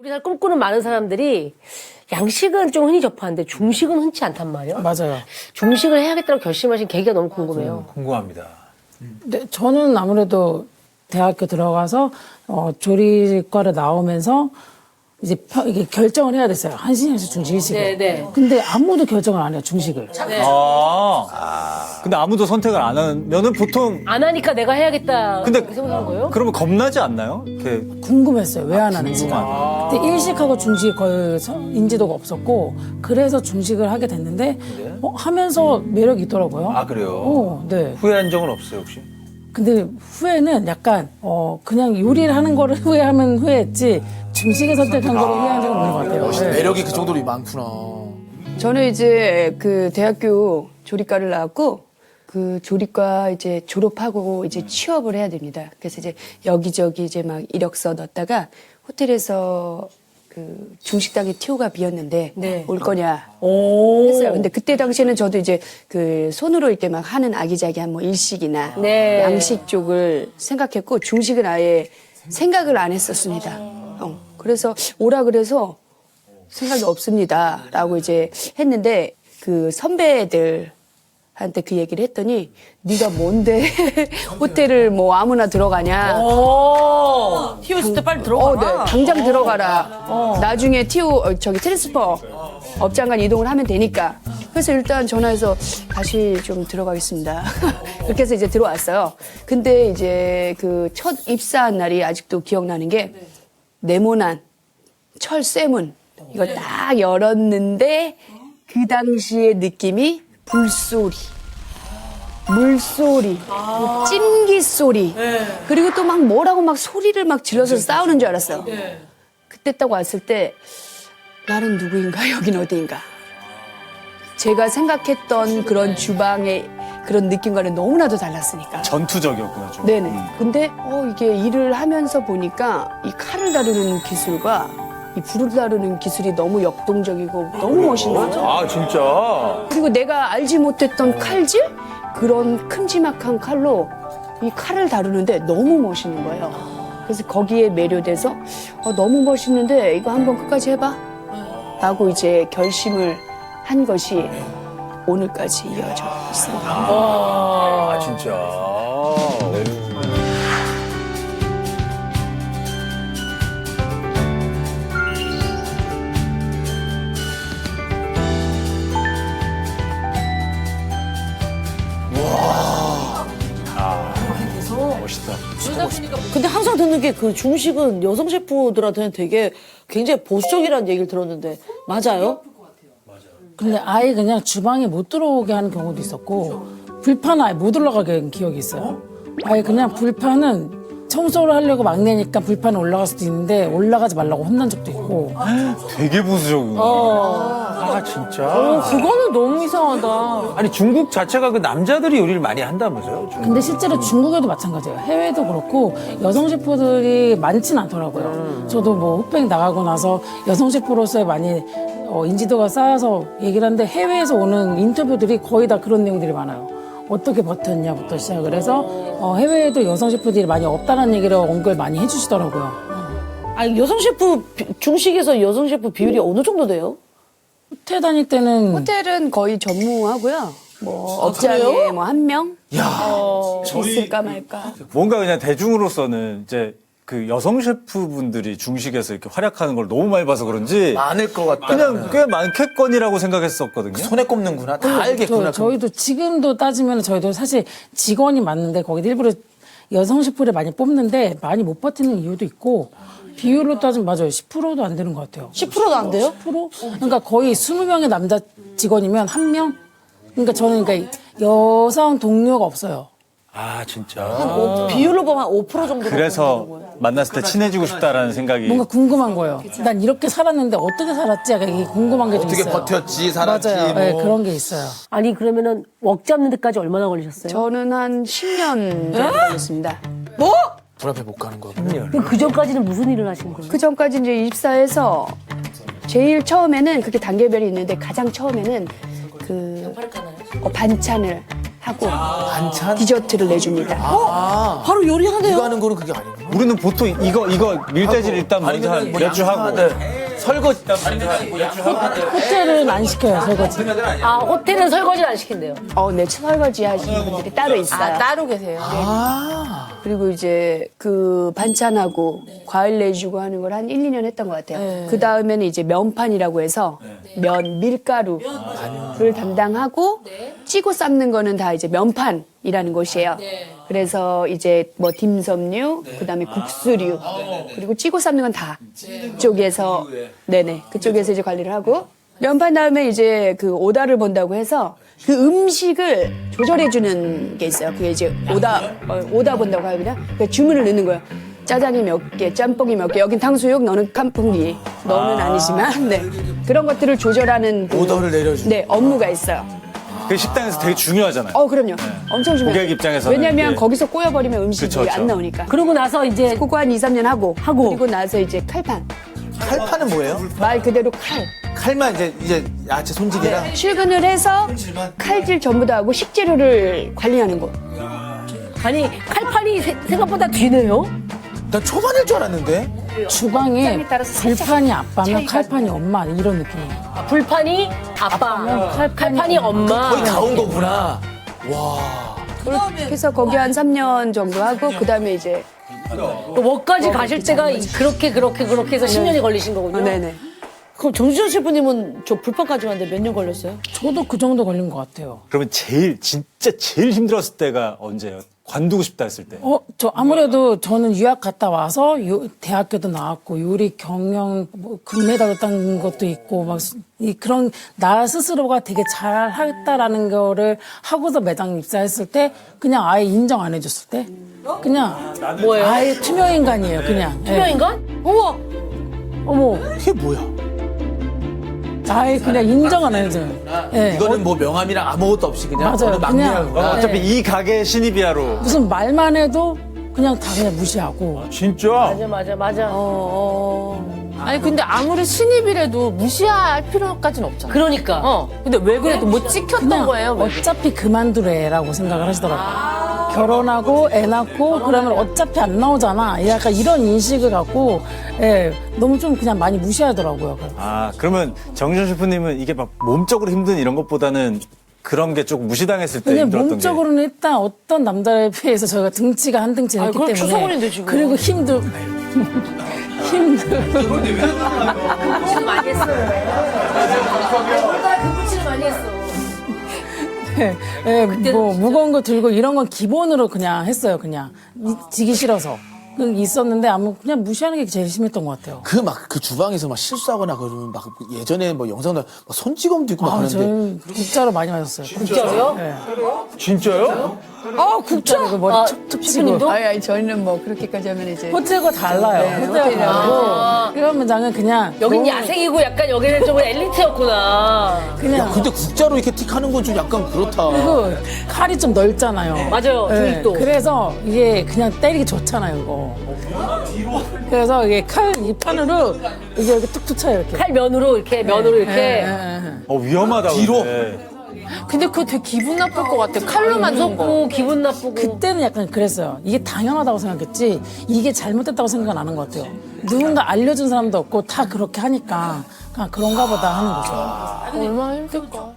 우리가 꿈꾸는 많은 사람들이 양식은 좀 흔히 접하는데 중식은 흔치 않단 말이에요. 맞아요. 중식을 해야겠다고 결심하신 계기가 너무 궁금해요. 궁금합니다. 네, 저는 아무래도 대학교 들어가서 조리과를 나오면서 이제 이게 결정을 해야 됐어요. 한식에서 중식, 일식을. 네. 근데 아무도 결정을 안 해요, 중식을. 근데 아무도 선택을 안 하면은 보통 안 하니까 내가 해야겠다 근데 이렇게 생각한 거예요? 그러면 겁나지 않나요? 이렇게 궁금했어요. 왜 안 하는지. 궁금한. 근데 일식하고 중식이 거의 인지도가 없었고 그래서 중식을 하게 됐는데 하면서 매력이 있더라고요. 아 그래요? 네. 후회한 적은 없어요 혹시? 근데 후회는 약간 그냥 요리를 하는 거를 후회하면 후회했지 중식을 선택한 거를 후회한 적은 없는 것 같아요. 네. 매력이 그 정도로 많구나. 저는 이제 그 대학교 조리과를 나왔고 그 조리과 이제 졸업하고 이제 취업을 해야 됩니다. 그래서 이제 여기저기 이제 막 이력서 넣었다가 호텔에서 그 중식당에 TO가 비었는데 네. 올 거냐 했어요. 근데 그때 당시에는 저도 이제 그 손으로 이렇게 막 하는 아기자기한 뭐 일식이나 네. 양식 쪽을 생각했고 중식은 아예 생각을 안 했었습니다. 그래서 오라 그래서 생각이 없습니다라고 이제 했는데 그 선배들한테 그 얘기를 했더니 네가 뭔데 호텔을 뭐 아무나 들어가냐? 튀었을 때 빨리 네, 들어가. 당장 들어가라. 나중에 저기 트랜스퍼 업장간 이동을 하면 되니까. 그래서 일단 전화해서 다시 좀 들어가겠습니다. 그렇게 해서 이제 들어왔어요. 근데 이제 그 첫 입사한 날이 아직도 기억나는 게 네모난 철쇠문 이거 딱 열었는데 그 당시의 느낌이 불소리. 물소리, 찜기 소리, 그리고 또 막 뭐라고 막 소리를 막 질러서 싸우는 줄 알았어요. 그때 딱 왔을 때 나는 누구인가, 여긴 어디인가. 제가 생각했던 그런 주방의 그런 느낌과는 너무나도 달랐으니까. 전투적이었구나 좀. 네네. 근데 이게 일을 하면서 보니까 이 칼을 다루는 기술과 이 불을 다루는 기술이 너무 역동적이고 너무 멋있는 거죠. 아 진짜? 그리고 내가 알지 못했던 칼질? 그런 큼지막한 칼로 이 칼을 다루는데 너무 멋있는 거예요. 그래서 거기에 매료돼서 너무 멋있는데 이거 한번 끝까지 해봐 라고 이제 결심을 한 것이 오늘까지 이어져 있습니다. 아 진짜. 멋있다. 근데 항상 듣는 게 그 중식은 여성 셰프들한테는 되게 굉장히 보수적이라는 얘기를 들었는데 맞아요? 근데 아예 그냥 주방에 못 들어오게 하는 경우도 있었고 불판 아예 못 올라가게 한 기억이 있어요. 아예 그냥 불판은 청소를 하려고 막내니까 불판에 올라갈 수도 있는데 올라가지 말라고 혼난 적도 있고. 되게 보수적이구나. 아 진짜. 그거는 너무 이상하다. 아니 중국 자체가 그 남자들이 요리를 많이 한다면서요? 근데 실제로 중국에도 마찬가지예요. 해외도 그렇고 여성 셰프들이 많진 않더라고요. 저도 뭐 흑백 나가고 나서 여성 셰프로서의 많이 인지도가 쌓여서 얘기를 하는데 해외에서 오는 인터뷰들이 거의 다 그런 내용들이 많아요. 어떻게 버텼냐부터 시작을 해서 해외에도 여성 셰프들이 많이 없다는 얘기를 언급을 많이 해주시더라고요. 아니 여성 셰프 중식에서 여성 셰프 비율이 어느 정도 돼요? 호텔 다닐 때는 호텔은 거의 전무하고요. 뭐 업장에 뭐 한 명 있을까 말까. 뭔가 그냥 대중으로서는 이제 그 여성 셰프분들이 중식에서 이렇게 활약하는 걸 너무 많이 봐서 그런지 많을 것 같다. 그냥 꽤 많겠거니라고 생각했었거든요. 손에 꼽는구나. 다 알겠구나. 저희도 지금도 따지면 저희도 사실 직원이 맞는데 거기도 일부러 여성 셰프를 많이 뽑는데 많이 못 버티는 이유도 있고 비율로 따지면 맞아요. 10%도 안 되는 것 같아요. 10%도 안 돼요? 10%? 그러니까 거의 20명의 남자 직원이면 한 명? 그러니까 저는 그러니까 여성 동료가 없어요. 아 진짜. 비율로 보면 5% 정도. 그래서 만났을 때 친해지고 싶다라는 생각이. 뭔가 궁금한 거예요. 난 이렇게 살았는데 어떻게 살았지? 약간 이게 궁금한 게 좀 어떻게 있어요. 버텼지, 살았지. 맞아요. 뭐. 네, 그런 게 있어요. 아니 그러면은 웍 잡는 데까지 얼마나 걸리셨어요? 저는 한 10년 정도 걸렸습니다. 불 앞에 못 가는 거야. 그 전까지는 무슨 일을 하신 거예요? 그 전까지 이제 입사해서 제일 처음에는 그렇게 단계별이 있는데 가장 처음에는 그 반찬을 하고 반찬? 디저트를 내줍니다. 바로 요리하네요. 이거 하는 거는 그게 아니구나. 우리는 보통 이거 밀대질 일단 먼저 한 몇 주 하고. 설거지. 호텔은 안 시켜요, 설거지. 아, 호텔은 설거지를 안 시킨대요. 네, 설거지 하시는 분들이 따로 있어요. 따로 계세요. 그리고 이제 그 반찬하고 과일 내주고 하는 걸 한 1, 2년 했던 것 같아요. 그 다음에는 이제 면판이라고 해서 밀가루를 담당하고 찌고 삶는 거는 다 이제 면판이라는 곳이에요. 그래서 이제 뭐 딤섬류, 그다음에 국수류, 그리고 찌고 삶는 건 다 그쪽에서 네네 그쪽에서 이제 관리를 하고 면판 다음에 이제 그 오다를 본다고 해서 그 음식을 조절해 주는 게 있어요. 그게 이제 오다 본다고 하거든요. 그 주문을 넣는 거예요. 짜장이 몇 개, 짬뽕이 몇 개, 여긴 탕수육, 너는 깐풍기, 너는 아니지만 네 그런 것들을 조절하는 그, 오더를 내려주는. 네 업무가 있어요. 그 식당에서 되게 중요하잖아요. 그럼요. 엄청 중요해요. 고객 입장에서는 왜냐면 이게- 거기서 꼬여버리면 음식이 그쵸, 안 그쵸. 나오니까. 그러고 나서 이제 그거 한 2, 3년 하고 그리고 나서 이제 칼판. 칼판은 뭐예요? 말 그대로 칼. 칼만 이제 야채 손질이랑. 출근을 해서 칼질 전부 다 하고 식재료를 관리하는 거. 아니 칼판이 생각보다 뒤네요. 난 초반일 줄 알았는데. 주방에 입장에 따라서 살짝 불판이 아빠면 차이가 칼판이 엄마 이런 느낌이에요. 아, 불판이 아빠, 칼판이 엄마. 거의 다 온 거구나. 그렇게 해서 거기 한 3년 정도 하고 그다음에 이제 또 뭐까지 가실 때가 그렇게 해서 10년이 걸리신 거군요. 네네. 그럼 정지현 셰프님은 저 불판까지 왔는데 몇 년 걸렸어요? 저도 그 정도 걸린 것 같아요. 그러면 진짜 제일 힘들었을 때가 언제예요? 관두고 싶다 했을 때. 저 아무래도 저는 유학 갔다 와서 대학교도 나왔고 요리 경영 뭐 금메달을 딴 것도 있고 막 그런 나 스스로가 되게 잘했다라는 거를 하고서 매장 입사했을 때 그냥 아예 인정 안 해줬을 때 그냥 뭐예요? 아예 투명 인간이에요 그냥. 투명인간? 우와. 어머. 이게 뭐야? 아예 그냥 인정 안 해줘요. 예. 이거는 뭐 명함이랑 아무것도 없이 그냥 맞아요. 어느 막내하고. 그냥- 어차피 이 가게 신입이야로. 무슨 말만 해도 그냥 다 그냥 무시하고. 진짜? 맞아. 아니 근데 아무리 신입이라도 무시할 필요까지는 없잖아. 그러니까. 근데 왜 그래도 뭐 찍혔던 그냥 거예요? 왜? 어차피 그만두래라고 생각을 하시더라고요. 결혼하고 애 낳고 그러면 어차피 안 나오잖아. 약간 이런 인식을 갖고 너무 좀 그냥 많이 무시하더라고요. 아, 그러면 정준 셰프님은 이게 막 몸적으로 힘든 이런 것보다는 그런 게 조금 무시당했을 때 왜냐면 힘들었던 몸적으로는 일단 어떤 남자에 비해서 저희가 등치가 한 등치 됐기 그럼 때문에 추석원인데, 지금. 그리고 힘도 많이 했어. 그 물질을 많이 했어. 뭐 무거운 거 들고 이런 건 기본으로 그냥 했어요. 그냥 지기 싫어서 있었는데 아무 그냥 무시하는 게 제일 심했던 것 같아요. 그 막 그 주방에서 막 실수하거나 그러면 막 예전에 뭐 영상도 막 손찌검도 있고 막 하는데. 저는 국자로 많이 맞았어요. 진짜로요? 네. 진짜요? 국자 이거 머리 툭툭 치고. 셰프님도? 아니 저희는 뭐 그렇게까지 하면 이제 호텔과 달라요. 호텔과 다르고 이런 매장은 그냥 여긴 너무 야생이고 약간 여기는 좀 엘리트였구나. 그냥 근데 국자로 이렇게 틱하는 건 좀 약간 그렇다. 그리고 칼이 좀 넓잖아요. 맞아요. 네, 중립도. 그래서 이게 그냥 때리기 좋잖아요, 이거. 그래서 이게 칼 이 판으로 이게 이렇게 툭툭 쳐요, 이렇게. 칼 면으로 이렇게 네. 위험하다. 뒤로? 근데. 근데 그거 되게 기분 나쁠 것 같아. 칼로 만든 거. 무섭고 기분 나쁘고. 그때는 약간 그랬어요. 이게 당연하다고 생각했지 이게 잘못됐다고 생각은 안 한 것 같아요. 누군가 알려준 사람도 없고 다 그렇게 하니까 그냥 그런가 보다 하는 거죠. 얼마나 힘들까.